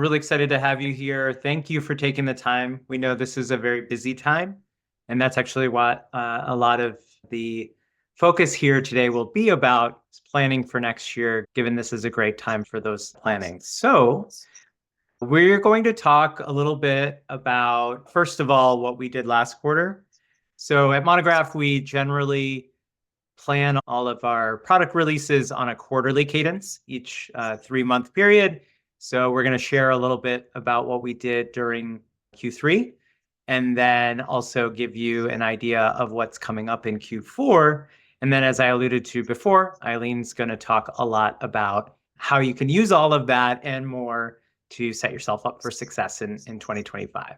We're really excited to have you here. Thank you for taking the time. We know this is a very busy time, and that's actually what a lot of the focus here today will be about, is planning for next year, given this is a great time for those planning. So we're going to talk a little bit about, first of all, what we did last quarter. So at Monograph, we generally plan all of our product releases on a quarterly cadence, each 3-month period. So we're going to share a little bit about what we did during Q3, and then also give you an idea of what's coming up in Q4. And then, as I alluded to before, Ailyn's going to talk a lot about how you can use all of that and more to set yourself up for success in 2025.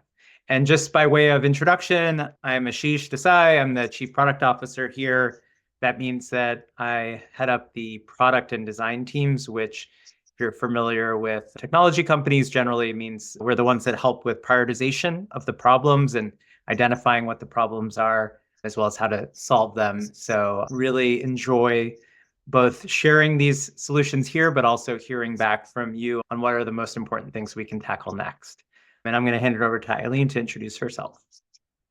And just by way of introduction, I'm Ashish Desai. I'm the Chief Product Officer here. That means that I head up the product and design teams, which, if you're familiar with technology companies, generally means we're the ones that help with prioritization of the problems and identifying what the problems are, as well as how to solve them. So really enjoy both sharing these solutions here, but also hearing back from you on what are the most important things we can tackle next. And I'm going to hand it over to Ailyn to introduce herself.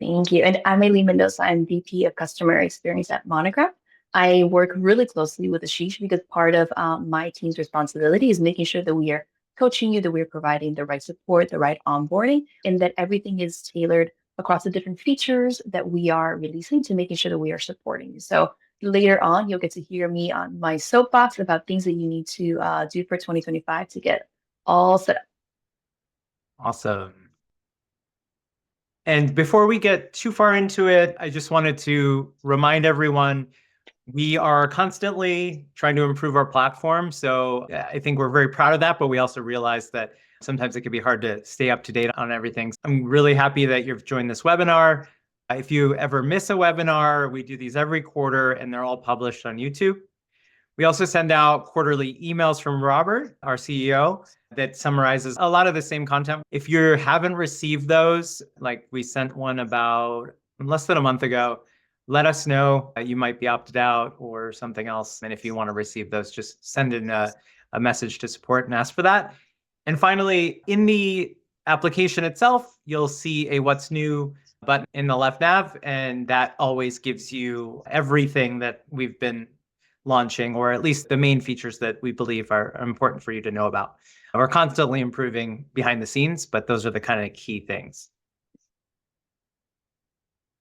Thank you. And I'm Ailyn Mendoza. I'm VP of Customer Experience at Monograph. I work really closely with Ashish because part of my team's responsibility is making sure that we are coaching you, that we're providing the right support, the right onboarding, and that everything is tailored across the different features that we are releasing to making sure that we are supporting you. So later on, you'll get to hear me on my soapbox about things that you need to do for 2025 to get all set up. Awesome. And before we get too far into it, I just wanted to remind everyone, we are constantly trying to improve our platform. So I think we're very proud of that, but we also realize that sometimes it can be hard to stay up to date on everything. I'm really happy that you've joined this webinar. If you ever miss a webinar, we do these every quarter and they're all published on YouTube. We also send out quarterly emails from Robert, our CEO, that summarizes a lot of the same content. If you haven't received those, like we sent one about less than a month ago, let us know. You might be opted out or something else. And if you want to receive those, just send in a message to support and ask for that. And finally, in the application itself, you'll see a what's new button in the left nav, and that always gives you everything that we've been launching, or at least the main features that we believe are important for you to know about. We're constantly improving behind the scenes, but those are the kind of key things.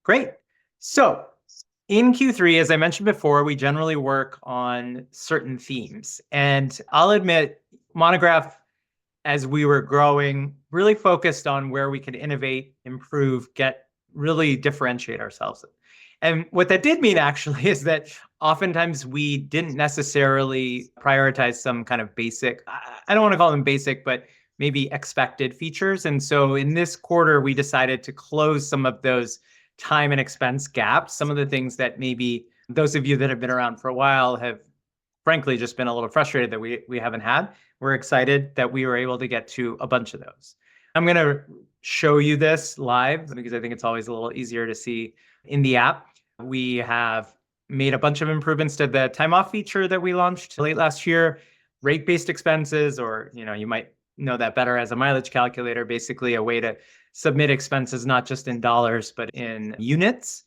Great. So in Q3, as I mentioned before, we generally work on certain themes. And I'll admit, Monograph, as we were growing, really focused on where we could innovate, improve, really differentiate ourselves. And what that did mean, actually, is that oftentimes we didn't necessarily prioritize some kind of basic, I don't want to call them basic, but maybe expected features. And so in this quarter, we decided to close some of those time and expense gaps, some of the things that maybe those of you that have been around for a while have frankly just been a little frustrated that we haven't had. We're excited that we were able to get to a bunch of those. I'm going to show you this live because I think it's always a little easier to see in the app. We have made a bunch of improvements to the time off feature that we launched late last year, rate-based expenses, or you might know that better as a mileage calculator, basically a way to submit expenses not just in dollars, but in units.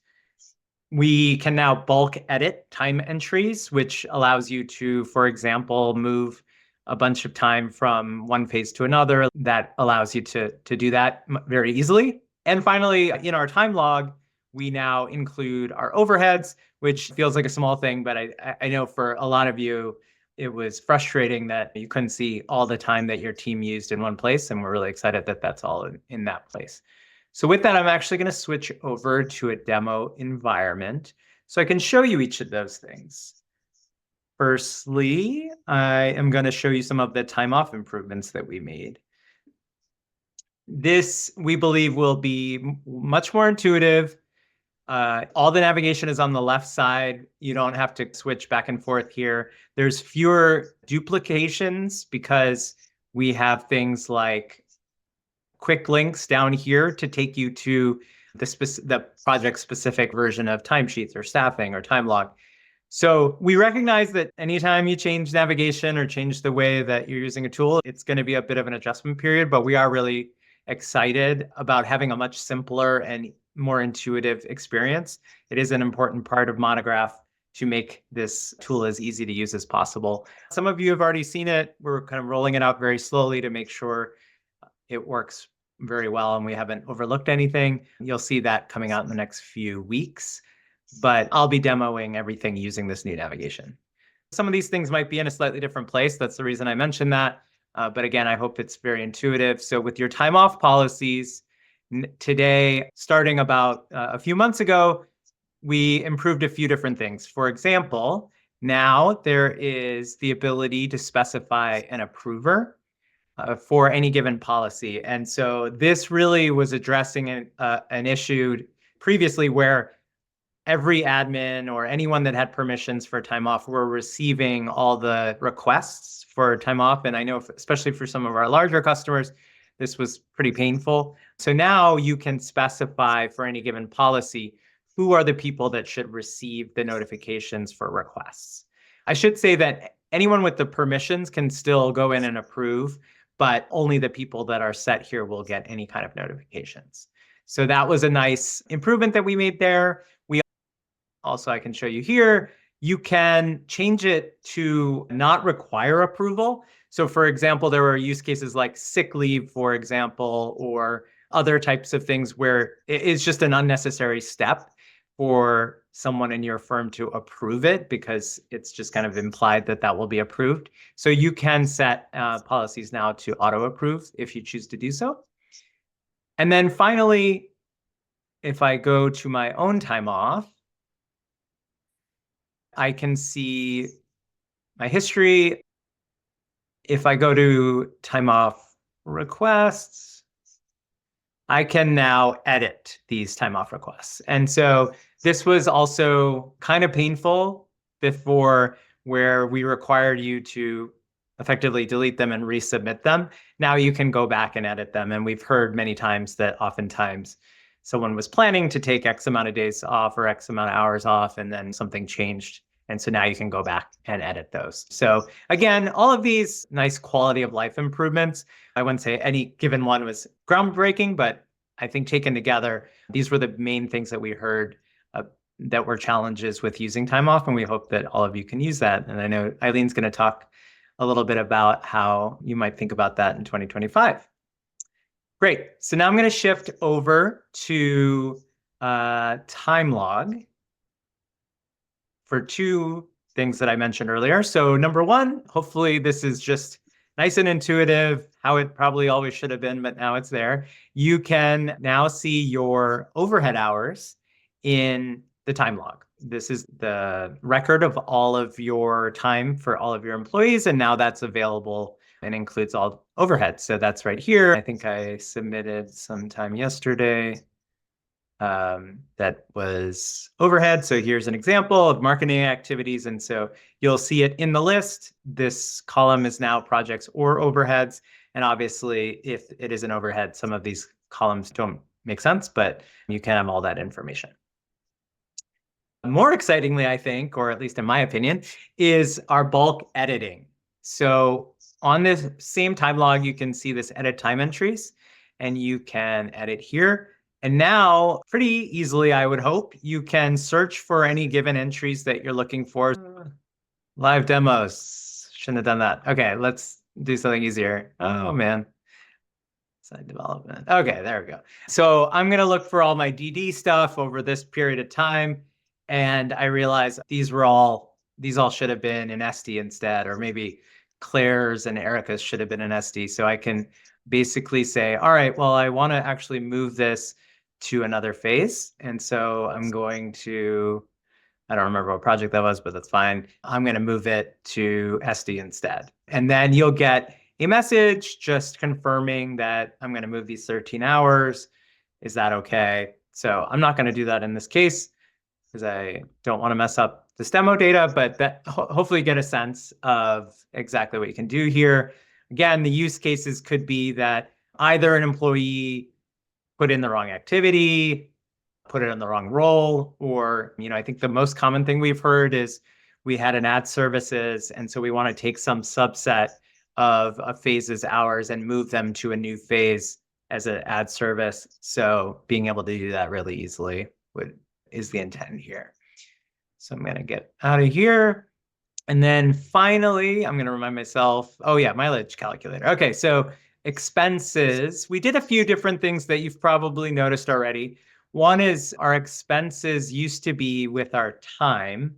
We can now bulk edit time entries, which allows you to, for example, move a bunch of time from one phase to another. That allows you to do that very easily. And finally, in our time log, we now include our overheads, which feels like a small thing, but I know for a lot of you, it was frustrating that you couldn't see all the time that your team used in one place. And we're really excited that that's all in that place. So with that, I'm actually going to switch over to a demo environment so I can show you each of those things. Firstly, I am going to show you some of the time off improvements that we made. This, we believe, will be much more intuitive. All the navigation is on the left side. You don't have to switch back and forth here. There's fewer duplications because we have things like quick links down here to take you to the project-specific version of timesheets or staffing or time log. So we recognize that anytime you change navigation or change the way that you're using a tool, it's going to be a bit of an adjustment period, but we are really excited about having a much simpler and more intuitive experience. It is an important part of Monograph to make this tool as easy to use as possible. Some of you have already seen it. We're kind of rolling it out very slowly to make sure it works very well and we haven't overlooked anything. You'll see that coming out in the next few weeks, but I'll be demoing everything using this new navigation. Some of these things might be in a slightly different place. That's the reason I mentioned that. But again, I hope it's very intuitive. So with your time off policies, today, starting about a few months ago, we improved a few different things. For example, now there is the ability to specify an approver for any given policy. And so this really was addressing an issue previously where every admin or anyone that had permissions for time off were receiving all the requests for time off. And I know, especially for some of our larger customers, this was pretty painful. So now you can specify for any given policy who are the people that should receive the notifications for requests. I should say that anyone with the permissions can still go in and approve, but only the people that are set here will get any kind of notifications. So that was a nice improvement that we made there. We also, I can show you here, you can change it to not require approval. So for example, there were use cases like sick leave, for example, or other types of things where it's just an unnecessary step for someone in your firm to approve it because it's just kind of implied that that will be approved. So you can set policies now to auto approve if you choose to do so. And then finally, if I go to my own time off, I can see my history. If I go to time off requests, I can now edit these time off requests. And so this was also kind of painful before, where we required you to effectively delete them and resubmit them. Now you can go back and edit them. And we've heard many times that oftentimes someone was planning to take X amount of days off or X amount of hours off, and then something changed. And so now you can go back and edit those. So again, all of these nice quality of life improvements, I wouldn't say any given one was groundbreaking, but I think taken together, these were the main things that we heard that were challenges with using time off. And we hope that all of you can use that. And I know Ailyn's going to talk a little bit about how you might think about that in 2025. Great. So now I'm going to shift over to time log for two things that I mentioned earlier. So number one, hopefully this is just nice and intuitive, how it probably always should have been, but now it's there. You can now see your overhead hours in the time log. This is the record of all of your time for all of your employees, and now that's available and includes all overhead. So that's right here. I think I submitted some time yesterday that was overhead. So here's an example of marketing activities. And so you'll see it in the list. This column is now projects or overheads. And obviously, if it is an overhead, some of these columns don't make sense, but you can have all that information. More excitingly, I think, or at least in my opinion, is our bulk editing. So on this same time log, you can see this edit time entries, and you can edit here. And now, pretty easily, I would hope, you can search for any given entries that you're looking for. Live demos. Shouldn't have done that. Okay, let's do something easier. Oh, man. Side development. Okay, there we go. So I'm going to look for all my DD stuff over this period of time. And I realized these all should have been in SD instead, or maybe Claire's and Erica's should have been in SD. So I can basically say, all right, well, I want to actually move this to another phase. And so I'm going to, I don't remember what project that was, but that's fine. I'm going to move it to SD instead. And then you'll get a message just confirming that I'm going to move these 13 hours. Is that okay? So I'm not going to do that in this case because I don't want to mess up this demo data, but that hopefully get a sense of exactly what you can do here. Again, the use cases could be that either an employee put in the wrong activity, put it in the wrong role, or, I think the most common thing we've heard is we had an ad services. And so we want to take some subset of a phase's hours and move them to a new phase as an ad service. So being able to do that really easily is the intent here. So I'm going to get out of here. And then finally, I'm going to remind myself, oh yeah, mileage calculator. Okay, so expenses. We did a few different things that you've probably noticed already. One is our expenses used to be with our time.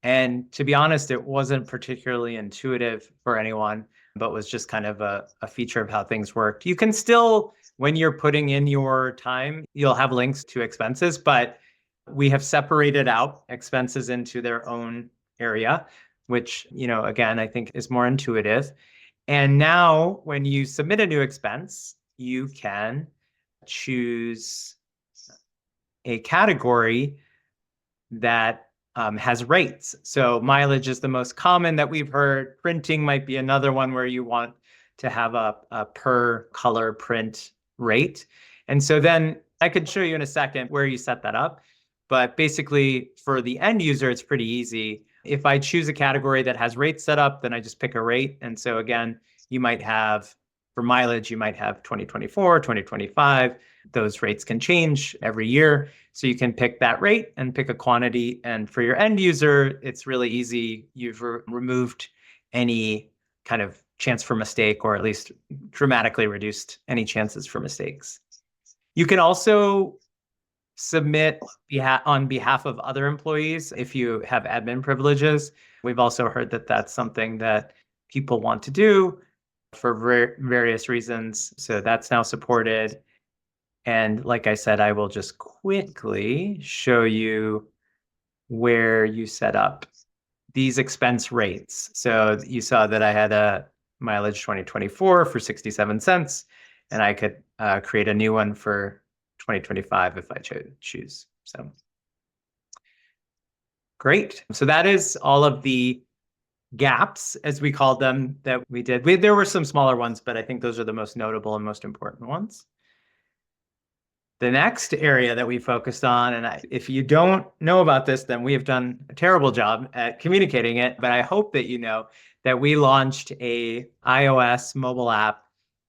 And to be honest, it wasn't particularly intuitive for anyone, but was just kind of a feature of how things worked. You can still, when you're putting in your time, you'll have links to expenses, but we have separated out expenses into their own area, which, again, I think is more intuitive. And now when you submit a new expense, you can choose a category that has rates. So mileage is the most common that we've heard. Printing might be another one where you want to have a per color print rate. And so then I could show you in a second where you set that up. But basically, for the end user, it's pretty easy. If I choose a category that has rates set up, then I just pick a rate. And so again, you might have, for mileage, you might have 2024, 2025. Those rates can change every year. So you can pick that rate and pick a quantity. And for your end user, it's really easy. You've removed any kind of chance for mistake, or at least dramatically reduced any chances for mistakes. You can also submit on behalf of other employees if you have admin privileges. We've also heard that that's something that people want to do for various reasons. So that's now supported. And like I said, I will just quickly show you where you set up these expense rates. So you saw that I had a mileage 2024 for 67 cents, and I could create a new one for 2025 if I choose. So great. So that is all of the gaps, as we called them, that we did. There were some smaller ones, but I think those are the most notable and most important ones. The next area that we focused on, and if you don't know about this, then we have done a terrible job at communicating it, but I hope that you know that we launched a iOS mobile app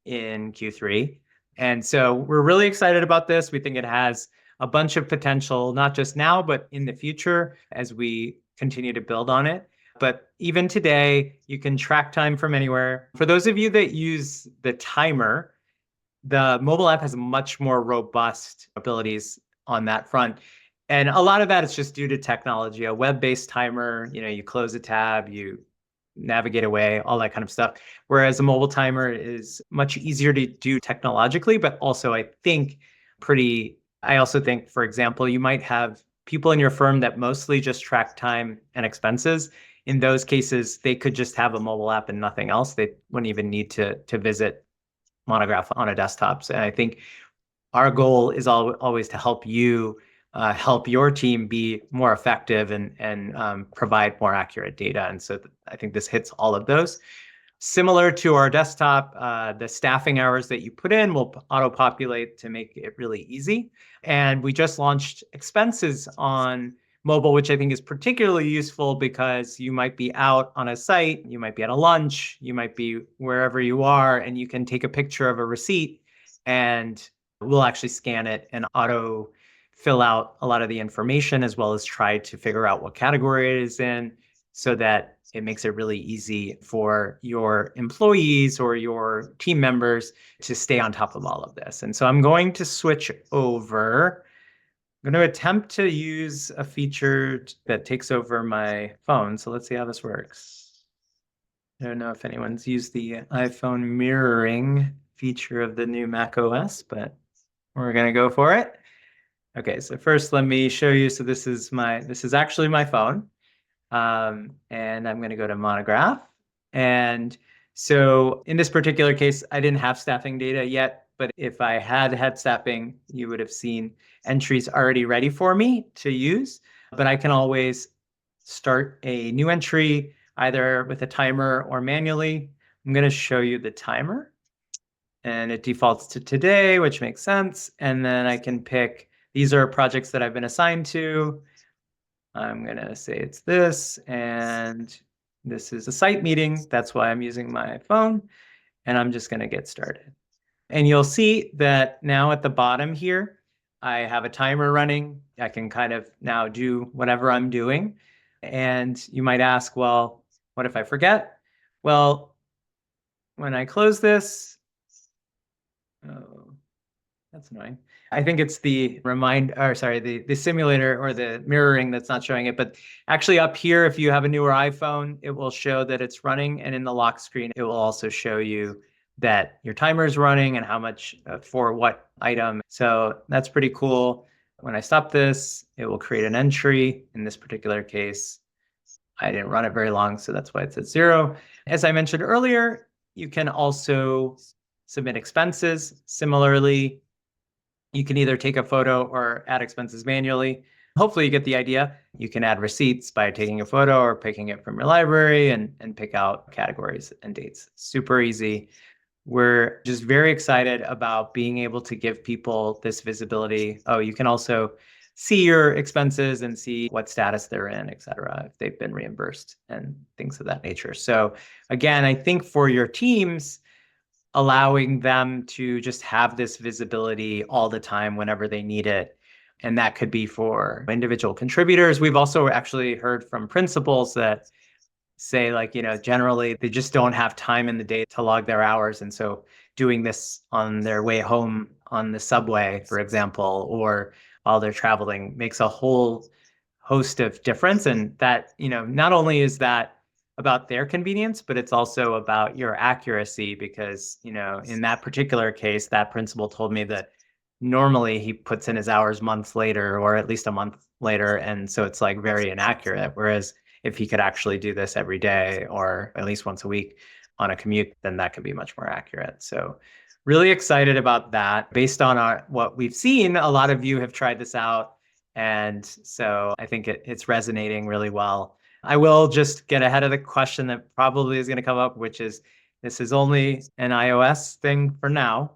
in Q3. And so we're really excited about this. We think it has a bunch of potential, not just now, but in the future as we continue to build on it. But even today, you can track time from anywhere. For those of you that use the timer, the mobile app has much more robust abilities on that front. And a lot of that is just due to technology. A web-based timer, you close a tab, you navigate away, all that kind of stuff. Whereas a mobile timer is much easier to do technologically, but also I also think, for example, you might have people in your firm that mostly just track time and expenses. In those cases, they could just have a mobile app and nothing else. They wouldn't even need to visit Monograph on a desktop. So I think our goal is always to help you help your team be more effective and provide more accurate data. And so I think this hits all of those. Similar to our desktop, the staffing hours that you put in will auto-populate to make it really easy. And we just launched expenses on mobile, which I think is particularly useful because you might be out on a site, you might be at a lunch, you might be wherever you are, and you can take a picture of a receipt and we'll actually scan it and auto fill out a lot of the information, as well as try to figure out what category it is in, so that it makes it really easy for your employees or your team members to stay on top of all of this. And so I'm going to switch over. I'm going to attempt to use a feature that takes over my phone. So let's see how this works. I don't know if anyone's used the iPhone mirroring feature of the new Mac OS, but we're going to go for it. Okay, so first let me show you. So this is actually my phone. And I'm going to go to Monograph. And so in this particular case, I didn't have staffing data yet, but if I had staffing, you would have seen entries already ready for me to use. But I can always start a new entry either with a timer or manually. I'm going to show you the timer, and it defaults to today, which makes sense. And then I can pick, these are projects that I've been assigned to. I'm going to say it's this, and this is a site meeting. That's why I'm using my phone, and I'm just going to get started. And you'll see that now at the bottom here, I have a timer running. I can kind of now do whatever I'm doing. And you might ask, well, what if I forget? Well, when I close this, oh, that's annoying. I think it's the the simulator or the mirroring that's not showing it. But actually up here, if you have a newer iPhone, it will show that it's running. And in the lock screen, it will also show you that your timer is running and how much for what item. So that's pretty cool. When I stop this, it will create an entry. In this particular case, I didn't run it very long, so that's why it says 0. As I mentioned earlier, you can also submit expenses. Similarly, you can either take a photo or add expenses manually. Hopefully you get the idea. You can add receipts by taking a photo or picking it from your library and pick out categories and dates. Super easy. We're just very excited about being able to give people this visibility. Oh, you can also see your expenses and see what status they're in, et cetera, if they've been reimbursed and things of that nature. So again, I think for your teams, allowing them to just have this visibility all the time whenever they need it. And that could be for individual contributors. We've also actually heard from principals that say, like, generally they just don't have time in the day to log their hours. And so doing this on their way home on the subway, for example, or while they're traveling makes a whole host of difference. And that, not only is that about their convenience, but it's also about your accuracy because, in that particular case, that principal told me that normally he puts in his hours months later or at least a month later. And so it's like very inaccurate. Whereas if he could actually do this every day or at least once a week on a commute, then that could be much more accurate. So really excited about that. Based on what we've seen, a lot of you have tried this out. And so I think it's resonating really well. I will just get ahead of the question that probably is going to come up, which is this is only an iOS thing for now.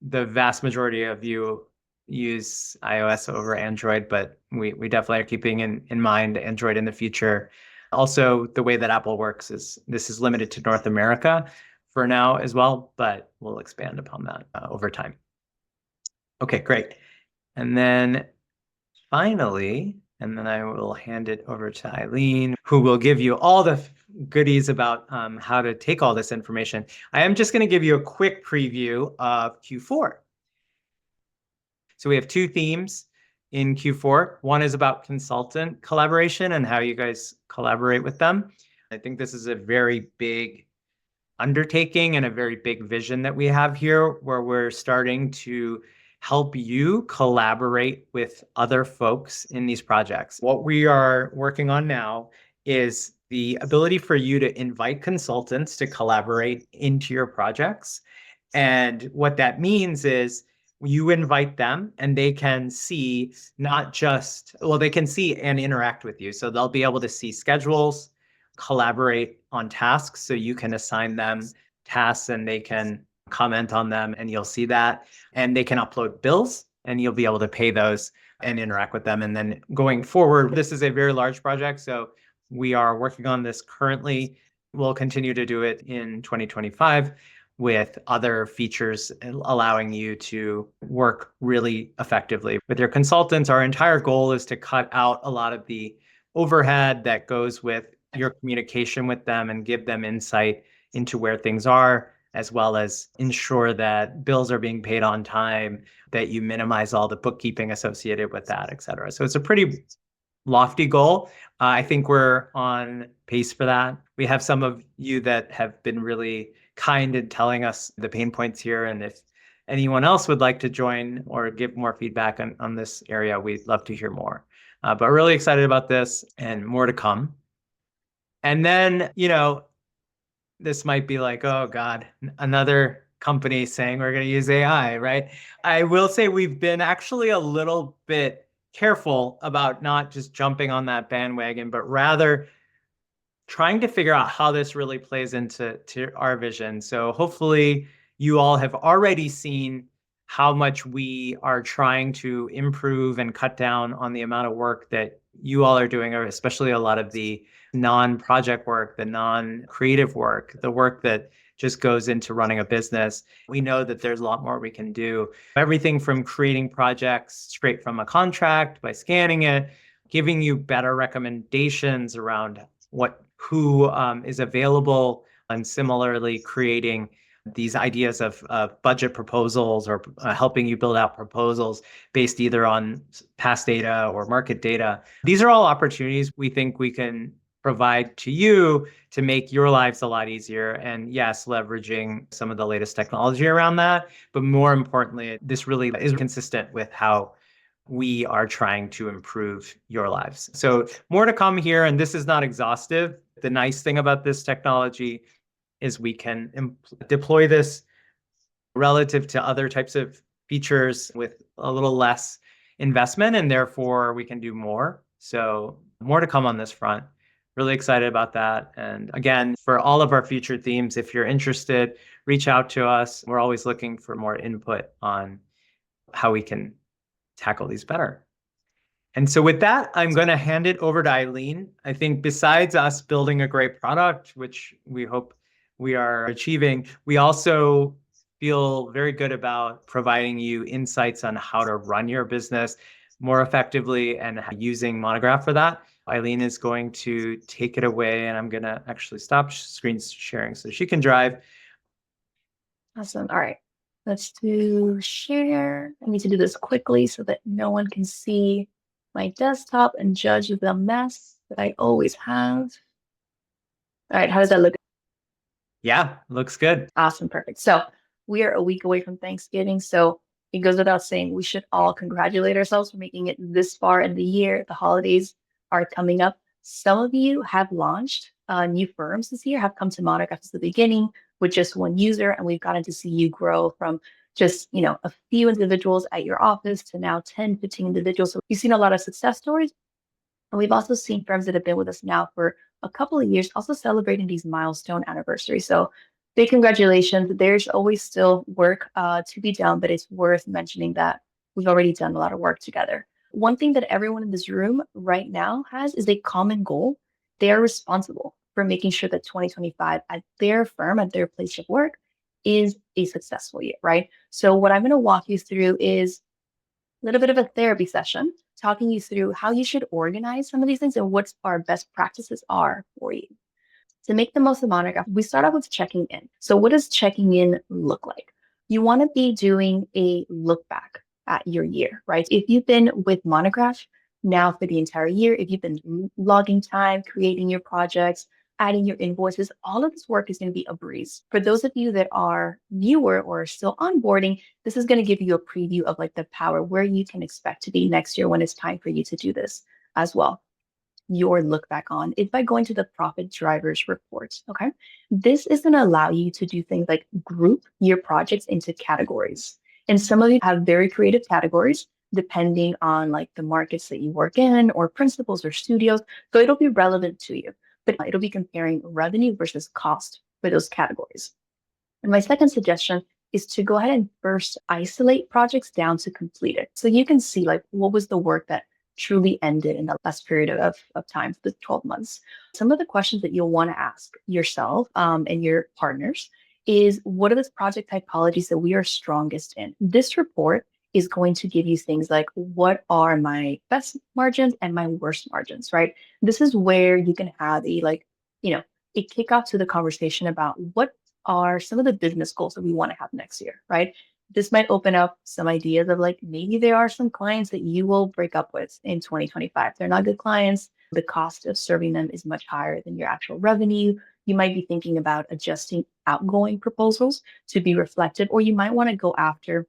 The vast majority of you use iOS over Android, but we definitely are keeping in mind Android in the future. Also, the way that Apple works is this is limited to North America for now as well, but we'll expand upon that over time. Okay, great. And then finally, and then I will hand it over to Ailyn, who will give you all the goodies about how to take all this information. I am just going to give you a quick preview of Q4. So we have two themes in Q4. One is about consultant collaboration and how you guys collaborate with them. I think this is a very big undertaking and a very big vision that we have here, where we're starting to help you collaborate with other folks in these projects. What we are working on now is the ability for you to invite consultants to collaborate into your projects. And what that means is you invite them and they can see they can see and interact with you. So they'll be able to see schedules, collaborate on tasks. So you can assign them tasks and they can comment on them and you'll see that. And they can upload bills and you'll be able to pay those and interact with them. And then going forward, this is a very large project. So we are working on this currently. We'll continue to do it in 2025 with other features allowing you to work really effectively with your consultants. Our entire goal is to cut out a lot of the overhead that goes with your communication with them and give them insight into where things are, as well as ensure that bills are being paid on time, that you minimize all the bookkeeping associated with that, et cetera. So it's a pretty lofty goal. I think we're on pace for that. We have some of you that have been really kind in telling us the pain points here. And if anyone else would like to join or give more feedback on this area, we'd love to hear more. But really excited about this and more to come. And then, this might be like, oh God, another company saying we're going to use AI, right? I will say we've been actually a little bit careful about not just jumping on that bandwagon, but rather trying to figure out how this really plays into our vision. So hopefully you all have already seen how much we are trying to improve and cut down on the amount of work that you all are doing, or especially a lot of the non-project work, the non-creative work, the work that just goes into running a business. We know that there's a lot more we can do. Everything from creating projects straight from a contract by scanning it, giving you better recommendations around who is available, and similarly creating these ideas of budget proposals or helping you build out proposals based either on past data or market data. These are all opportunities we think we can provide to you to make your lives a lot easier. And yes, leveraging some of the latest technology around that. But more importantly, this really is consistent with how we are trying to improve your lives. So more to come here, and this is not exhaustive. The nice thing about this technology is we can deploy this relative to other types of features with a little less investment, and therefore we can do more. So more to come on this front. Really excited about that. And again, for all of our future themes, if you're interested, reach out to us. We're always looking for more input on how we can tackle these better. And so with that, I'm going to hand it over to Ailyn. I think besides us building a great product, which we hope we are achieving, we also feel very good about providing you insights on how to run your business more effectively and using Monograph for that. Ailyn is going to take it away, and I'm going to actually stop screen sharing so she can drive. Awesome. All right. Let's do share. I need to do this quickly so that no one can see my desktop and judge the mess that I always have. All right. How does that look? Yeah, looks good. Awesome. Perfect. So we are a week away from Thanksgiving. So it goes without saying, we should all congratulate ourselves for making it this far in the year. The holidays are coming up. Some of you have launched new firms this year, have come to Monograph at the beginning with just one user, and we've gotten to see you grow from just a few individuals at your office to now 10, 15 individuals. So you've seen a lot of success stories. And we've also seen firms that have been with us now for a couple of years also celebrating these milestone anniversaries. So big congratulations. There's always still work to be done, but it's worth mentioning that we've already done a lot of work together. One thing that everyone in this room right now has is a common goal. They are responsible for making sure that 2025 at their firm, at their place of work, is a successful year, right? So what I'm going to walk you through is a little bit of a therapy session, talking you through how you should organize some of these things and what our best practices are for you. To make the most of Monograph, we start off with checking in. So what does checking in look like? You want to be doing a look back at your year, right? If you've been with Monograph now for the entire year, if you've been logging time, creating your projects, adding your invoices, all of this work is going to be a breeze. For those of you that are newer or still onboarding, this is going to give you a preview of like the power where you can expect to be next year when it's time for you to do this as well. Your look back on is by going to the profit drivers reports. Okay. This is going to allow you to do things like group your projects into categories. And some of you have very creative categories depending on like the markets that you work in or principals or studios. So it'll be relevant to you, but it'll be comparing revenue versus cost for those categories. And my second suggestion is to go ahead and first isolate projects down to completed. So you can see like what was the work that truly ended in the last period of time, the 12 months. Some of the questions that you'll want to ask yourself and your partners is what are the project typologies that we are strongest in? This report is going to give you things like what are my best margins and my worst margins, right? This is where you can have a kickoff to the conversation about what are some of the business goals that we want to have next year, right? This might open up some ideas of like maybe there are some clients that you will break up with in 2025. They're not good clients. The cost of serving them is much higher than your actual revenue. You might be thinking about adjusting outgoing proposals to be reflective, or you might want to go after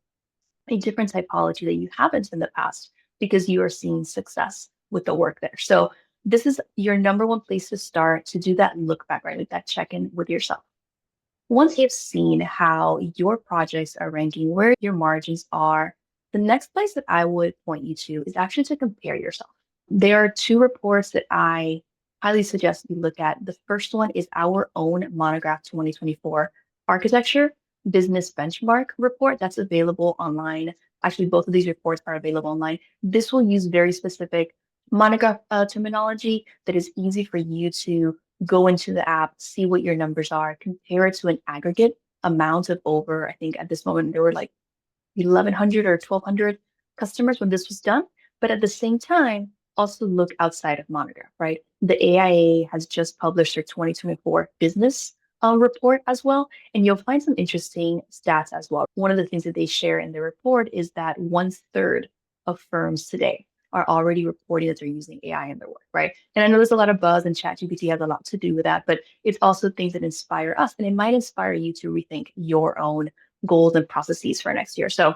a different typology that you haven't in the past because you are seeing success with the work there. So this is your number one place to start to do that look back, right? Like that check-in with yourself. Once you've seen how your projects are ranking, where your margins are, the next place that I would point you to is actually to compare yourself. There are two reports that I highly suggest you look at. The first one is our own Monograph 2024 architecture. business benchmark report that's available online. Actually, both of these reports are available online. This will use very specific Monograph terminology that is easy for you to go into the app, see what your numbers are, compare it to an aggregate amount of over, I think at this moment there were like 1,100 or 1,200 customers when this was done. But at the same time, also look outside of Monograph, right? The AIA has just published their 2024 business report as well. And you'll find some interesting stats as well. One of the things that they share in the report is that 1/3 of firms today are already reporting that they're using AI in their work, right? And I know there's a lot of buzz and ChatGPT has a lot to do with that, but it's also things that inspire us and it might inspire you to rethink your own goals and processes for next year. So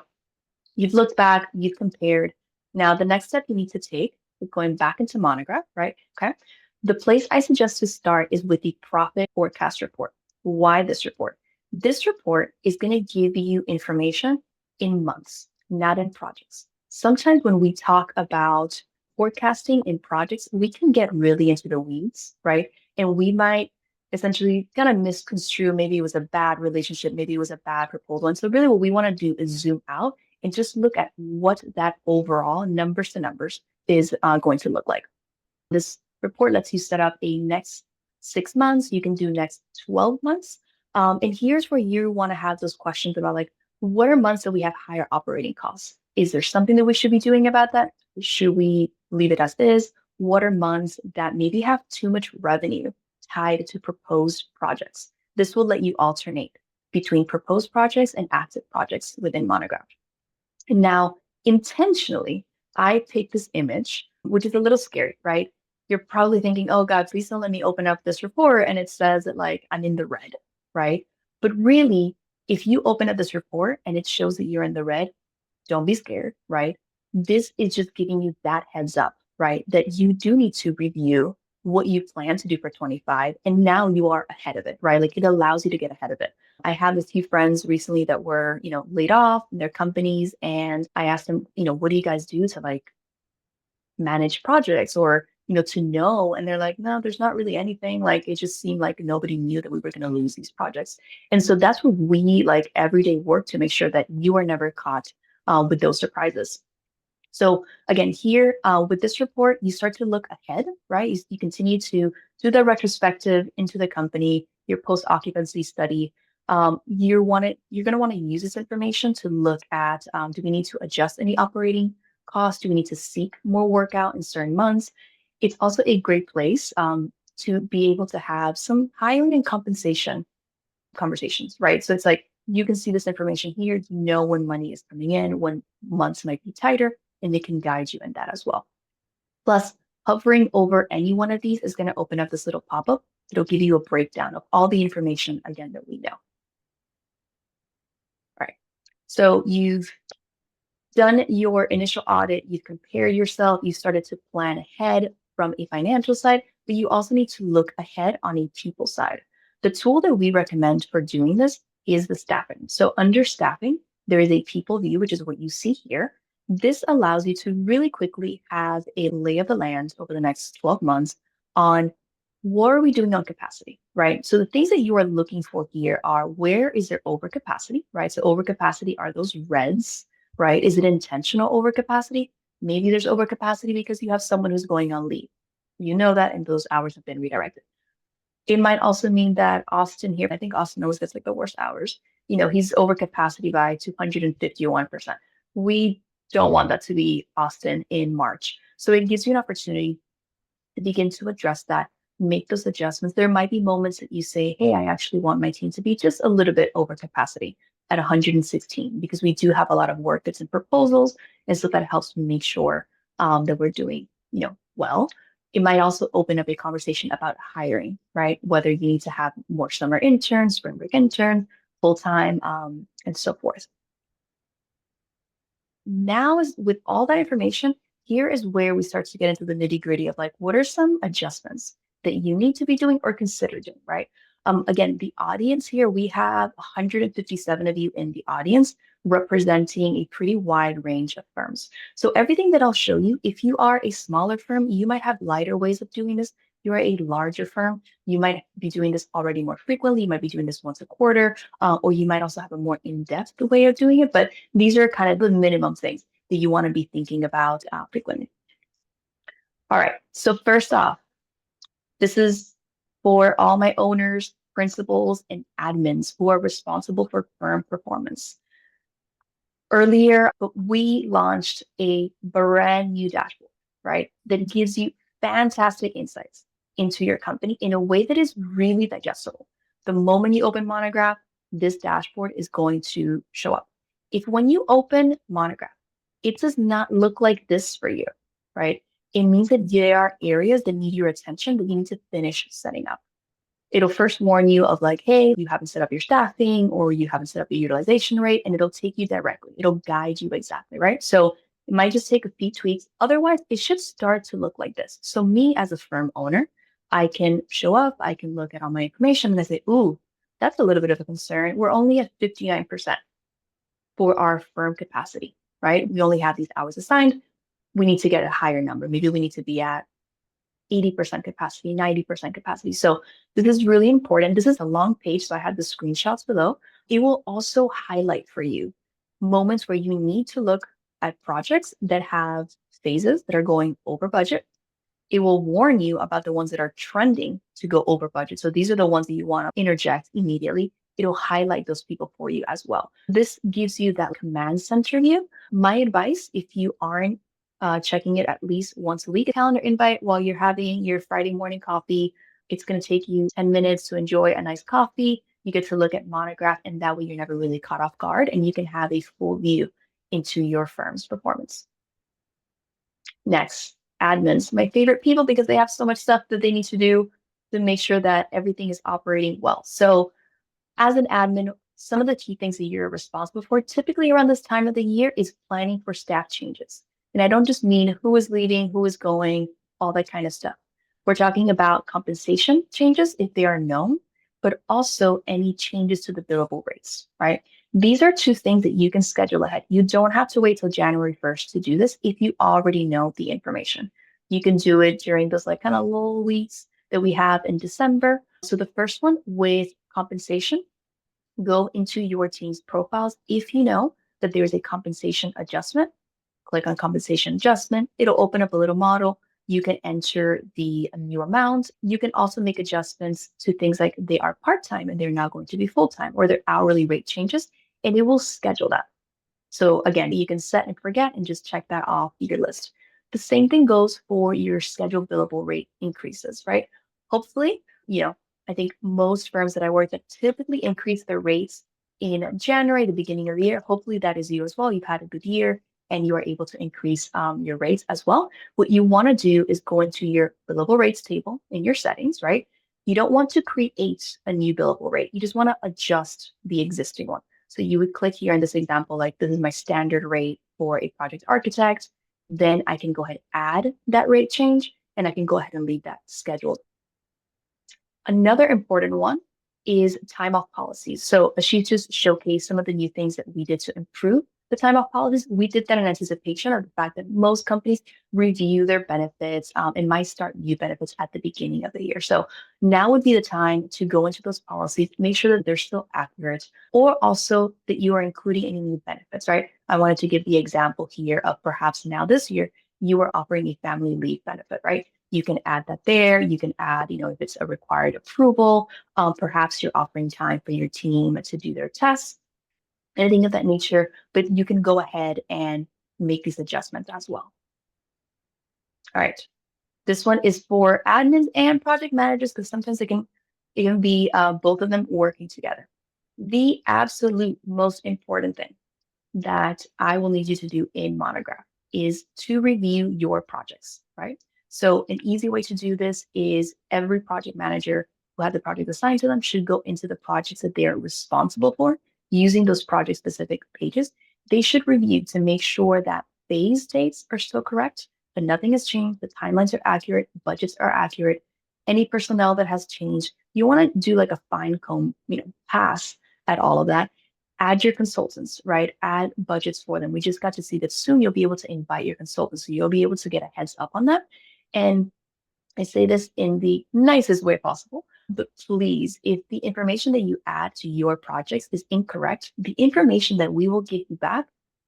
you've looked back, you've compared. Now, the next step you need to take is going back into Monograph, right? Okay. The place I suggest to start is with the profit forecast report. Why this report? This report is going to give you information in months, not in projects. Sometimes when we talk about forecasting in projects, we can get really into the weeds, right? And we might essentially kind of misconstrue maybe it was a bad relationship, maybe it was a bad proposal. And so really what we want to do is zoom out and just look at what that overall numbers to numbers is going to look like. This report lets you set up a next 6 months. You can do next 12 months. And here's where you want to have those questions about like, what are months that we have higher operating costs? Is there something that we should be doing about that? Should we leave it as is? What are months that maybe have too much revenue tied to proposed projects? This will let you alternate between proposed projects and active projects within Monograph. And now, intentionally, I picked this image, which is a little scary, right? You're probably thinking, oh God, please don't let me open up this report and it says that like I'm in the red, right? But really, if you open up this report and it shows that you're in the red, don't be scared, right? This is just giving you that heads up, right? That you do need to review what you plan to do for 25. And now you are ahead of it, right? Like it allows you to get ahead of it. I have a few friends recently that were, laid off in their companies. And I asked them, what do you guys do to like manage projects or, to know? And they're like, no, there's not really anything. Like it just seemed like nobody knew that we were going to lose these projects. And so that's what we like everyday work to make sure that you are never caught with those surprises. So again, here with this report, you start to look ahead, right? You continue to do the retrospective into the company, your post-occupancy study. You're going to want to use this information to look at, do we need to adjust any operating costs? Do we need to seek more work out in certain months? It's also a great place to be able to have some hiring and compensation conversations, right? So it's like, you can see this information here, you know when money is coming in, when months might be tighter, and they can guide you in that as well. Plus, hovering over any one of these is going to open up this little pop-up. It'll give you a breakdown of all the information, again, that we know. All right. So you've done your initial audit, you've compared yourself, you started to plan ahead from a financial side, but you also need to look ahead on a people side. The tool that we recommend for doing this is the staffing. So under staffing, there is a people view, which is what you see here. This allows you to really quickly have a lay of the land over the next 12 months on what are we doing on capacity, right? So the things that you are looking for here are where is there overcapacity, right? So overcapacity are those reds, right? Is it intentional overcapacity? Maybe there's overcapacity because you have someone who's going on leave. You know that, and those hours have been redirected. It might also mean that Austin here, I think Austin always gets like the worst hours. He's over capacity by 251%. We don't want that to be Austin in March. So it gives you an opportunity to begin to address that, make those adjustments. There might be moments that you say, hey, I actually want my team to be just a little bit over capacity at 116, because we do have a lot of work that's in proposals. And so that helps me make sure that we're doing, well. It might also open up a conversation about hiring, right? Whether you need to have more summer interns, spring break interns, full-time, and so forth. Now, with all that information, here is where we start to get into the nitty-gritty of like, what are some adjustments that you need to be doing or consider doing, right? Again, the audience here, we have 157 of you in the audience representing a pretty wide range of firms. So everything that I'll show you, if you are a smaller firm, you might have lighter ways of doing this. you're a larger firm, you might be doing this already more frequently. You might be doing this once a quarter, or you might also have a more in-depth way of doing it. But these are kind of the minimum things that you want to be thinking about frequently. All right. So first off, this is for all my owners, principals, and admins who are responsible for firm performance. Earlier, we launched a brand new dashboard, right? That gives you fantastic insights into your company in a way that is really digestible. The moment you open Monograph, this dashboard is going to show up. If when you open Monograph, it does not look like this for you, right? It means that there are areas that need your attention that you need to finish setting up. It'll first warn you of like, hey, you haven't set up your staffing or you haven't set up your utilization rate, and it'll take you directly. It'll guide you exactly, right? So it might just take a few tweaks. Otherwise, it should start to look like this. So me as a firm owner, I can show up, I can look at all my information and I say, ooh, that's a little bit of a concern. We're only at 59% for our firm capacity, right? We only have these hours assigned. We need to get a higher number. Maybe we need to be at 80% capacity, 90% capacity. So this is really important. This is a long page, so I have the screenshots below. It will also highlight for you moments where you need to look at projects that have phases that are going over budget. It will warn you about the ones that are trending to go over budget. So these are the ones that you want to interject immediately. It'll highlight those people for you as well. This gives you that command center view. My advice, if you aren't checking it at least once a week, a calendar invite while you're having your Friday morning coffee. It's going to take you 10 minutes to enjoy a nice coffee. You get to look at Monograph, and that way you're never really caught off guard and you can have a full view into your firm's performance. Next, admins, my favorite people because they have so much stuff that they need to do to make sure that everything is operating well. So as an admin, some of the key things that you're responsible for typically around this time of the year is planning for staff changes. And I don't just mean who is leaving, who is going, all that kind of stuff. We're talking about compensation changes if they are known, but also any changes to the billable rates, right? These are two things that you can schedule ahead. You don't have to wait till January 1st to do this if you already know the information. You can do it during those like kind of lull weeks that we have in December. So the first one with compensation, go into your team's profiles. If you know that there's a compensation adjustment, click on compensation adjustment. It'll open up a little model. You can enter the new amount. You can also make adjustments to things like they are part-time and they're now going to be full-time, or their hourly rate changes, and it will schedule that. So again, you can set and forget and just check that off your list. The same thing goes for your scheduled billable rate increases, right? Hopefully, I think most firms that I work at typically increase their rates in January, the beginning of the year. Hopefully that is you as well. You've had a good year and you are able to increase your rates as well. What you want to do is go into your billable rates table in your settings, right? You don't want to create a new billable rate. You just want to adjust the existing one. So you would click here in this example, like this is my standard rate for a project architect. Then I can go ahead and add that rate change, and I can go ahead and leave that scheduled. Another important one is time off policies. So Ashish just showcased some of the new things that we did to improve the time off policies. We did that in anticipation of the fact that most companies review their benefits and might start new benefits at the beginning of the year. So now would be the time to go into those policies, make sure that they're still accurate, or also that you are including any new benefits, right? I wanted to give the example here of perhaps now this year, you are offering a family leave benefit, right? You can add that there. You can add, if it's a required approval, perhaps you're offering time for your team to do their tests, anything of that nature, but you can go ahead and make these adjustments as well. All right. This one is for admins and project managers because sometimes it can be both of them working together. The absolute most important thing that I will need you to do in Monograph is to review your projects, right? So an easy way to do this is every project manager who had the project assigned to them should go into the projects that they are responsible for using those project specific pages. They should review to make sure that phase dates are still correct, but nothing has changed. The timelines are accurate, budgets are accurate. Any personnel that has changed, you want to do like a fine comb, pass at all of that. Add your consultants, right? Add budgets for them. We just got to see that soon you'll be able to invite your consultants. So you'll be able to get a heads up on that. And I say this in the nicest way possible, but please, if the information that you add to your projects is incorrect, the information that we will give you back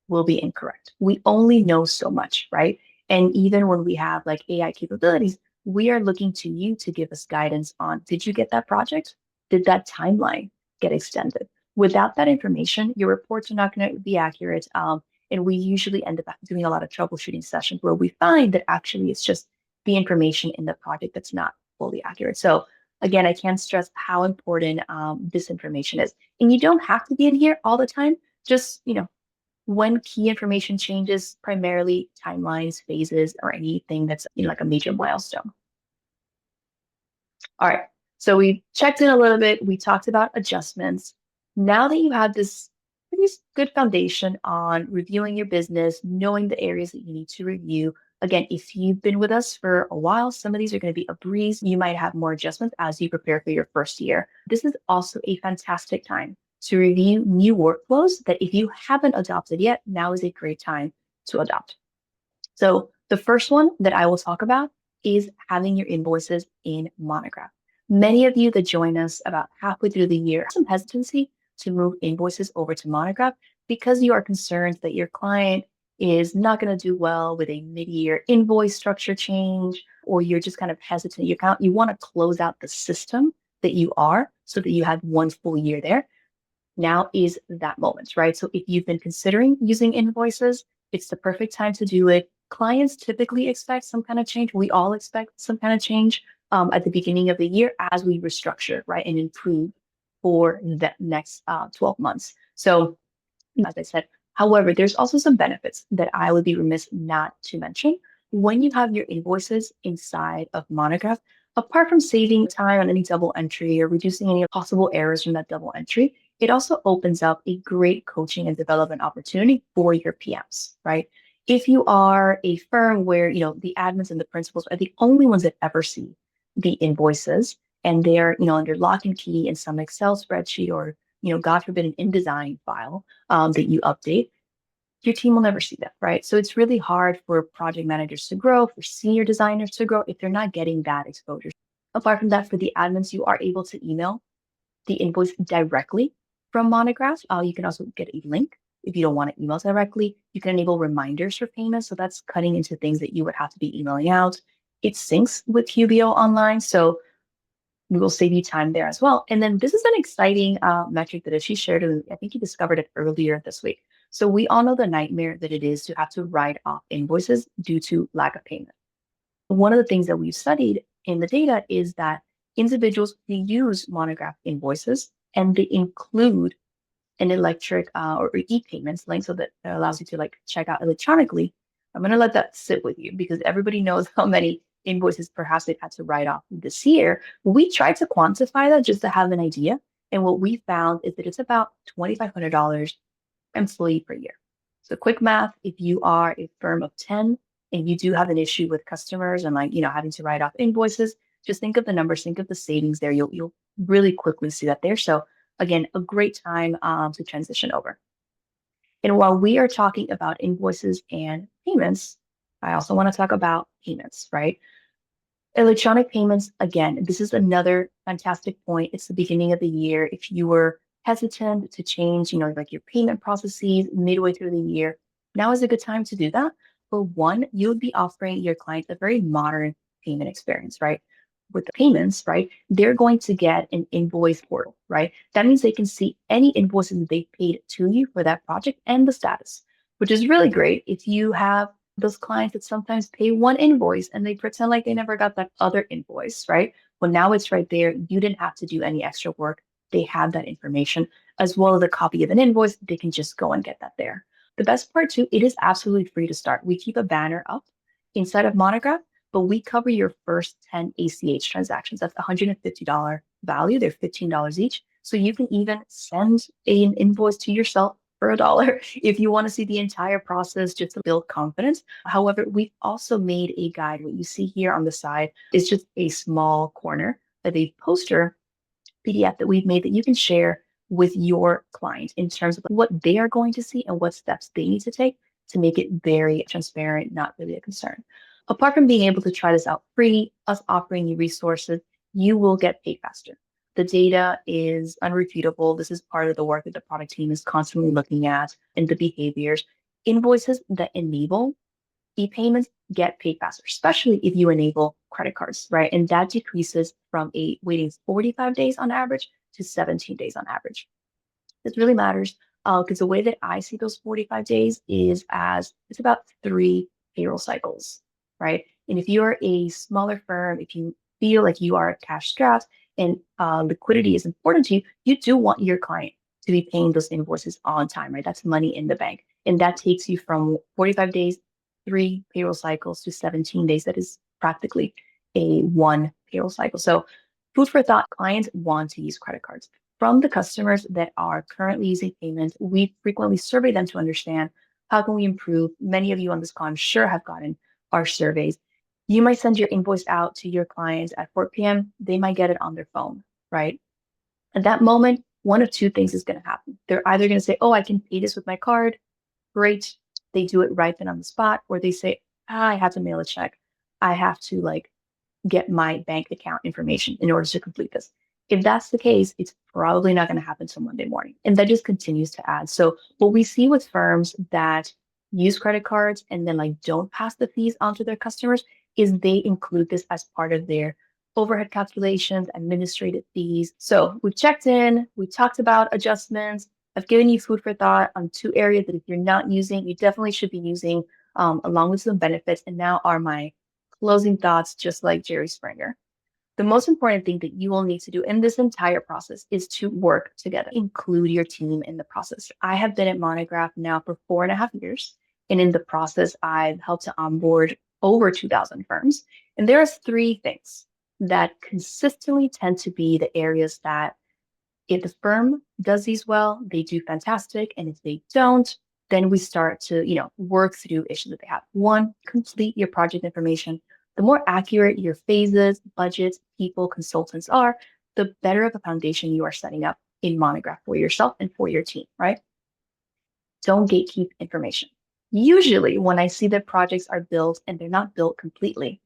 will be incorrect. We only know so much, right? And even when we have like AI capabilities, we are looking to you to give us guidance on, did you get that project? Did that timeline get extended? Without that information, your reports are not going to be accurate. And we usually end up doing a lot of troubleshooting sessions where we find that actually it's just the information in the project that's not fully accurate. So again, I can't stress how important this information is. And you don't have to be in here all the time. Just, when key information changes, primarily timelines, phases, or anything that's like a major milestone. All right. So we checked in a little bit. We talked about adjustments. Now that you have this pretty good foundation on reviewing your business, knowing the areas that you need to review. Again, if you've been with us for a while, some of these are going to be a breeze. You might have more adjustments as you prepare for your first year. This is also a fantastic time to review new workflows that if you haven't adopted yet, now is a great time to adopt. So the first one that I will talk about is having your invoices in Monograph. Many of you that join us about halfway through the year have some hesitancy to move invoices over to Monograph because you are concerned that your client is not going to do well with a mid-year invoice structure change, or you're just kind of hesitant. You want to close out the system that you are so that you have one full year there. Now is that moment, right? So if you've been considering using invoices, it's the perfect time to do it. Clients typically expect some kind of change. We all expect some kind of change at the beginning of the year as we restructure, right, and improve for the next 12 months. So, as I said, however, there's also some benefits that I would be remiss not to mention. When you have your invoices inside of Monograph, apart from saving time on any double entry or reducing any possible errors from that double entry, it also opens up a great coaching and development opportunity for your PMs, right? If you are a firm where, the admins and the principals are the only ones that ever see the invoices and they're, under lock and key in some Excel spreadsheet or, God forbid, an InDesign file that you update, your team will never see that, right? So it's really hard for project managers to grow, for senior designers to grow if they're not getting that exposure. Apart from that, for the admins, you are able to email the invoice directly from Monograph. You can also get a link if you don't want to email directly. You can enable reminders for payments. So that's cutting into things that you would have to be emailing out. It syncs with QBO Online. So we will save you time there as well. And then this is an exciting metric that Ashish shared, and I think he discovered it earlier this week. So we all know the nightmare that it is to have to write off invoices due to lack of payment. One of the things that we've studied in the data is that individuals who use Monograph invoices and they include an electric or e-payments link so that it allows you to like check out electronically. I'm going to let that sit with you because everybody knows how many invoices perhaps they've had to write off this year. We tried to quantify that just to have an idea. And what we found is that it's about $2,500 employee per year. So quick math, if you are a firm of 10 and you do have an issue with customers and having to write off invoices, just think of the numbers, think of the savings there. You'll really quickly see that there. So again, a great time to transition over. And while we are talking about invoices and payments, I also want to talk about payments, right? Electronic payments, again, this is another fantastic point. It's the beginning of the year. If you were hesitant to change, like your payment processes midway through the year, now is a good time to do that. For one, you would be offering your clients a very modern payment experience, right? With the payments, right? They're going to get an invoice portal, right? That means they can see any invoices they paid to you for that project and the status, which is really great if you have those clients that sometimes pay one invoice and they pretend like they never got that other invoice, right? Well, now it's right there. You didn't have to do any extra work. They have that information as well as a copy of an invoice. They can just go and get that there. The best part too, it is absolutely free to start. We keep a banner up inside of Monograph, but we cover your first 10 ACH transactions. That's $150 value. They're $15 each. So you can even send an invoice to yourself for $1 if you want to see the entire process just to build confidence. However, we've also made a guide. What you see here on the side is just a small corner of a poster PDF that we've made that you can share with your client in terms of what they are going to see and what steps they need to take to make it very transparent, not really a concern. Apart from being able to try this out free, us offering you resources, you will get paid faster. The data is unrefutable. This is part of the work that the product team is constantly looking at and the behaviors. Invoices that enable e-payments get paid faster, especially if you enable credit cards, right? And that decreases from a waiting 45 days on average to 17 days on average. This really matters because the way that I see those 45 days is as it's about 3 payroll cycles, right? And if you're a smaller firm, if you feel like you are cash strapped and liquidity is important to you, you do want your client to be paying those invoices on time, right? That's money in the bank. And that takes you from 45 days, 3 payroll cycles to 17 days. That is practically a 1 payroll cycle. So food for thought, clients want to use credit cards. From the customers that are currently using payments, we frequently survey them to understand how can we improve. Many of you on this call, I'm sure, have gotten our surveys. You might send your invoice out to your clients at 4 p.m. They might get it on their phone, right? At that moment, one of two things is going to happen. They're either going to say, oh, I can pay this with my card. Great. They do it right then on the spot. Or they say, I have to mail a check. I have to get my bank account information in order to complete this. If that's the case, it's probably not going to happen till Monday morning. And that just continues to add. So what we see with firms that use credit cards and then don't pass the fees onto their customers is they include this as part of their overhead calculations, administrative fees. So we've checked in, we talked about adjustments. I've given you food for thought on 2 areas that if you're not using, you definitely should be using along with some benefits. And now are my closing thoughts, just like Jerry Springer. The most important thing that you will need to do in this entire process is to work together, include your team in the process. I have been at Monograph now for 4.5 years. And in the process, I've helped to onboard over 2,000 firms. And there are 3 things that consistently tend to be the areas that if the firm does these well, they do fantastic. And if they don't, then we start to, work through issues that they have. One, complete your project information. The more accurate your phases, budgets, people, consultants are, the better of a foundation you are setting up in Monograph for yourself and for your team, right? Don't gatekeep information. Usually, when I see that projects are built and they're not built completely,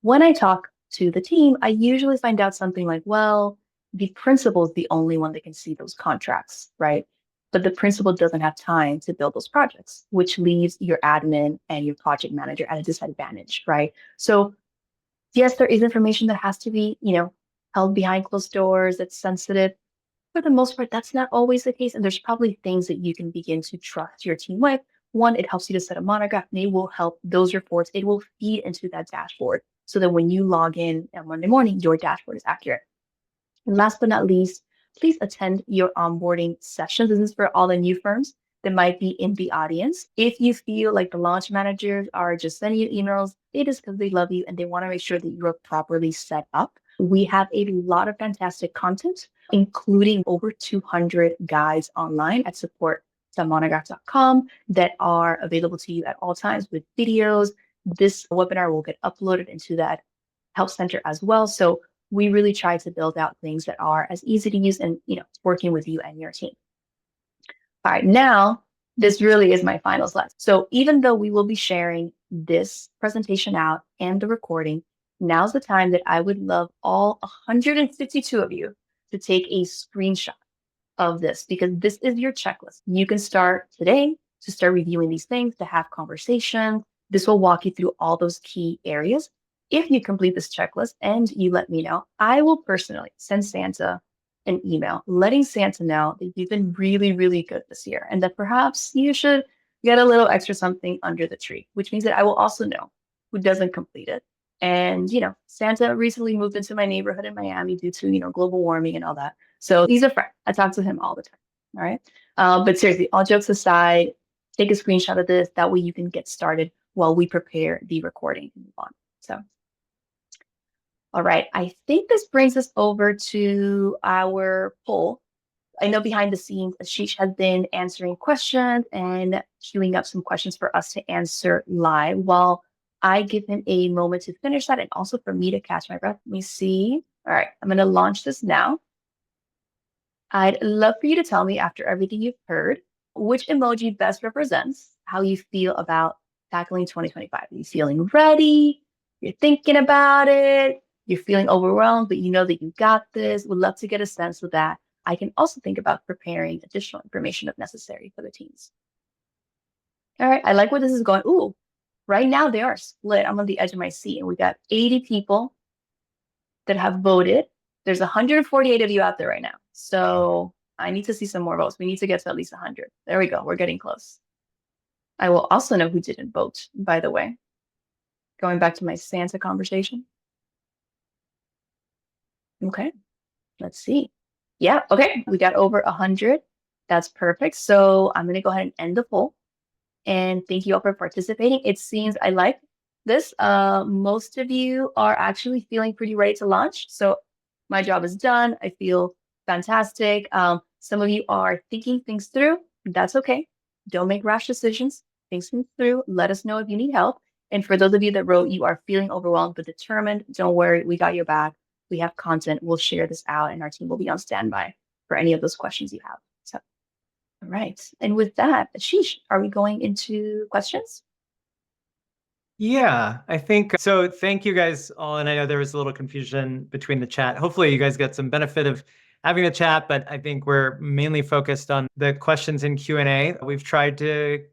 when I talk to the team, I usually find out something like, well, the principal is the only one that can see those contracts, right? But the principal doesn't have time to build those projects, which leaves your admin and your project manager at a disadvantage, right? So yes, there is information that has to be, held behind closed doors, that's sensitive. For the most part, that's not always the case. And there's probably things that you can begin to trust your team with. One, it helps you to set a monograph, and it will help those reports. It will feed into that dashboard so that when you log in on Monday morning, your dashboard is accurate. And last but not least, please attend your onboarding sessions. This is for all the new firms that might be in the audience. If you feel like the launch managers are just sending you emails, it is because they love you and they want to make sure that you're properly set up. We have a lot of fantastic content, including over 200 guides online at support.monograph.com that are available to you at all times with videos. This webinar will get uploaded into that help center as well. So we really try to build out things that are as easy to use and, working with you and your team. All right, now this really is my final slide. So even though we will be sharing this presentation out and the recording, now's the time that I would love all 152 of you to take a screenshot of this because this is your checklist. You can start today to start reviewing these things, to have conversations. This will walk you through all those key areas. If you complete this checklist and you let me know, I will personally send Santa an email letting Santa know that you've been really, really good this year and that perhaps you should get a little extra something under the tree, which means that I will also know who doesn't complete it. And, Santa recently moved into my neighborhood in Miami due to, global warming and all that. So he's a friend. I talk to him all the time. All right. But seriously, all jokes aside, take a screenshot of this. That way you can get started while we prepare the recording and move on. So. All right, I think this brings us over to our poll. I know behind the scenes, Ashish has been answering questions and queuing up some questions for us to answer live while I give him a moment to finish that and also for me to catch my breath. Let me see. All right, I'm going to launch this now. I'd love for you to tell me after everything you've heard, which emoji best represents how you feel about tackling 2025. Are you feeling ready? You're thinking about it, you're feeling overwhelmed, but you know that you got this. Would love to get a sense of that. I can also think about preparing additional information if necessary for the teams. All right, I like where this is going. Ooh, right now they are split. I'm on the edge of my seat, and we got 80 people that have voted. There's 148 of you out there right now. So I need to see some more votes. We need to get to at least 100. There we go. We're getting close. I will also know who didn't vote, by the way. Going back to my Santa conversation. Okay, let's see. Yeah, okay. We got over 100. That's perfect. So I'm going to go ahead and end the poll. And thank you all for participating. It seems I like this. Most of you are actually feeling pretty ready to launch. So my job is done. I feel fantastic. Some of you are thinking things through. That's okay. Don't make rash decisions. Think things through. Let us know if you need help. And for those of you that wrote, you are feeling overwhelmed but determined. Don't worry. We got your back. We have content. We'll share this out and our team will be on standby for any of those questions you have. So, all right. And with that, Ashish, are we going into questions? Yeah, I think so. Thank you guys all. And I know there was a little confusion between the chat. Hopefully, you guys get some benefit of having the chat, but I think we're mainly focused on the questions in Q&A. We've tried to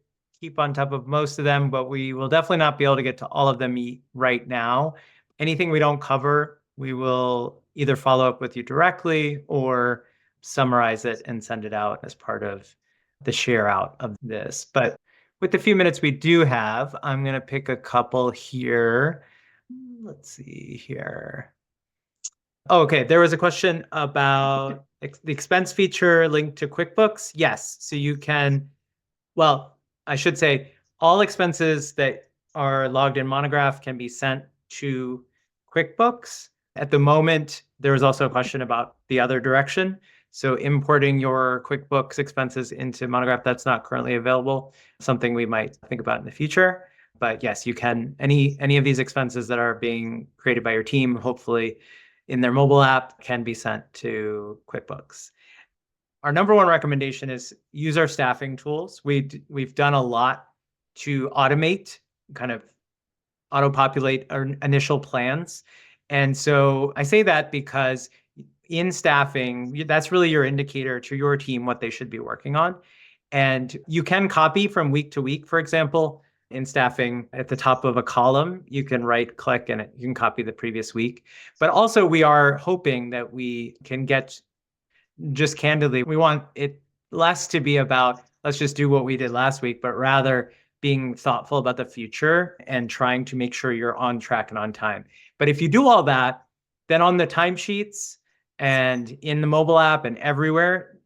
keep on top of most of them, but we will definitely not be able to get to all of them right now. Anything we don't cover, we will either follow up with you directly or summarize it and send it out as part of the share out of this. But with the few minutes we do have, I'm going to pick a couple here. Let's see here. Oh, okay, there was a question about the expense feature linked to QuickBooks. Yes, so you can, well, I should say all expenses that are logged in Monograph can be sent to QuickBooks. At the moment, there was also a question about the other direction. So importing your QuickBooks expenses into Monograph, that's not currently available, something we might think about in the future. But yes, you can, any of these expenses that are being created by your team, hopefully in their mobile app, can be sent to QuickBooks. Our number one recommendation is use our staffing tools. We've done a lot to automate, kind of auto-populate our initial plans. And so I say that because in staffing, that's really your indicator to your team what they should be working on. And you can copy from week to week, for example. In staffing, at the top of a column, you can right click and you can copy the previous week. But also we are hoping that we can get, just candidly, we want it less to be about, let's just do what we did last week, but rather being thoughtful about the future and trying to make sure you're on track and on time. But if you do all that, then on the timesheets and in the mobile app and everywhere,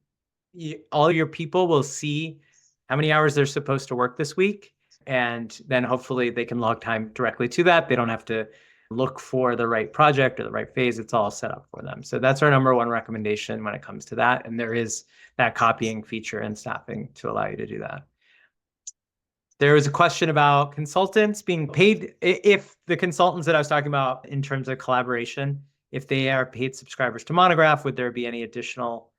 all your people will see how many hours they're supposed to work this week. And then hopefully they can log time directly to that. They don't have to look for the right project or the right phase. It's all set up for them. So that's our number one recommendation when it comes to that. And there is that copying feature in staffing to allow you to do that. There was a question about consultants being paid. If the consultants that I was talking about in terms of collaboration, if they are paid subscribers to Monograph, would there be any additional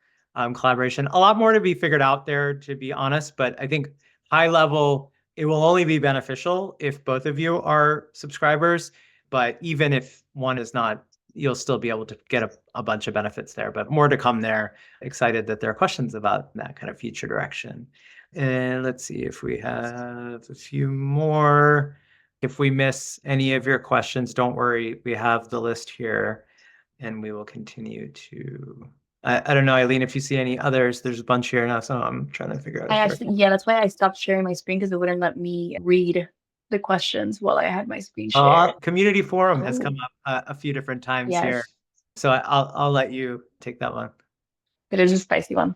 collaboration? A lot more to be figured out there, to be honest. But I think high level, it will only be beneficial if both of you are subscribers. But even if one is not, you'll still be able to get a bunch of benefits there. But more to come there. Excited that there are questions about that kind of future direction. And let's see if we have a few more. If we miss any of your questions, don't worry. We have the list here and we will continue to, I don't know, Ailyn, if you see any others, there's a bunch here now, so I'm trying to figure out. Yeah, that's why I stopped sharing my screen because it wouldn't let me read the questions while I had my screen shared. Community forum has come up a few different times here. So I'll let you take that one. It is a spicy one.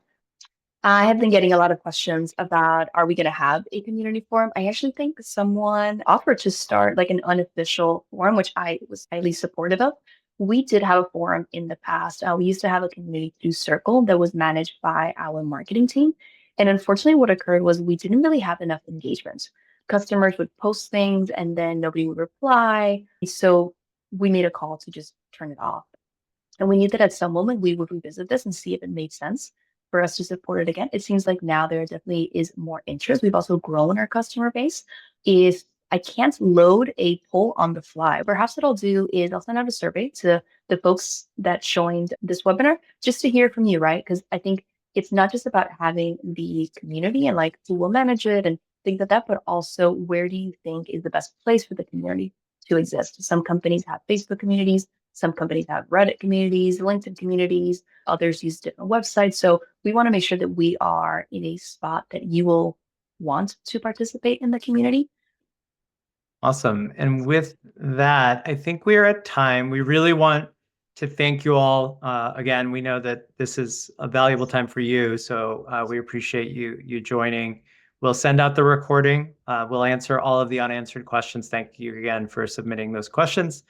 I have been getting a lot of questions about, are we going to have a community forum? I actually think someone offered to start like an unofficial forum, which I was highly supportive of. We did have a forum in the past. We used to have a community through Circle that was managed by our marketing team. And unfortunately, what occurred was we didn't really have enough engagement. Customers would post things and then nobody would reply. So we made a call to just turn it off. And we knew that at some moment we would revisit this and see if it made sense for us to support it again. It seems like now there definitely is more interest. We've also grown our customer base. If I can't load a poll on the fly. Perhaps what I'll do is I'll send out a survey to the folks that joined this webinar just to hear from you, right? Because I think it's not just about having the community and like who will manage it and things like that, but also where do you think is the best place for the community to exist? Some companies have Facebook communities, some companies have Reddit communities, LinkedIn communities, others use different websites. So we want to make sure that we are in a spot that you will want to participate in the community. Awesome. And with that, I think we are at time. We really want to thank you all. Again, we know that this is a valuable time for you, so we appreciate you joining. We'll send out the recording. We'll answer all of the unanswered questions. Thank you again for submitting those questions.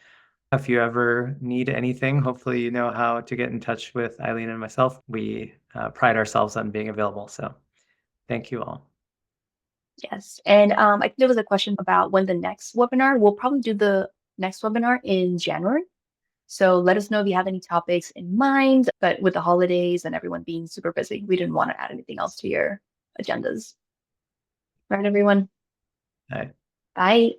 If you ever need anything, hopefully you know how to get in touch with Ailyn and myself. We pride ourselves on being available. So thank you all. Yes. And I think there was a question about when the next webinar. We'll probably do the next webinar in January. So let us know if you have any topics in mind. But with the holidays and everyone being super busy, we didn't want to add anything else to your agendas. All right, everyone. Bye. Bye.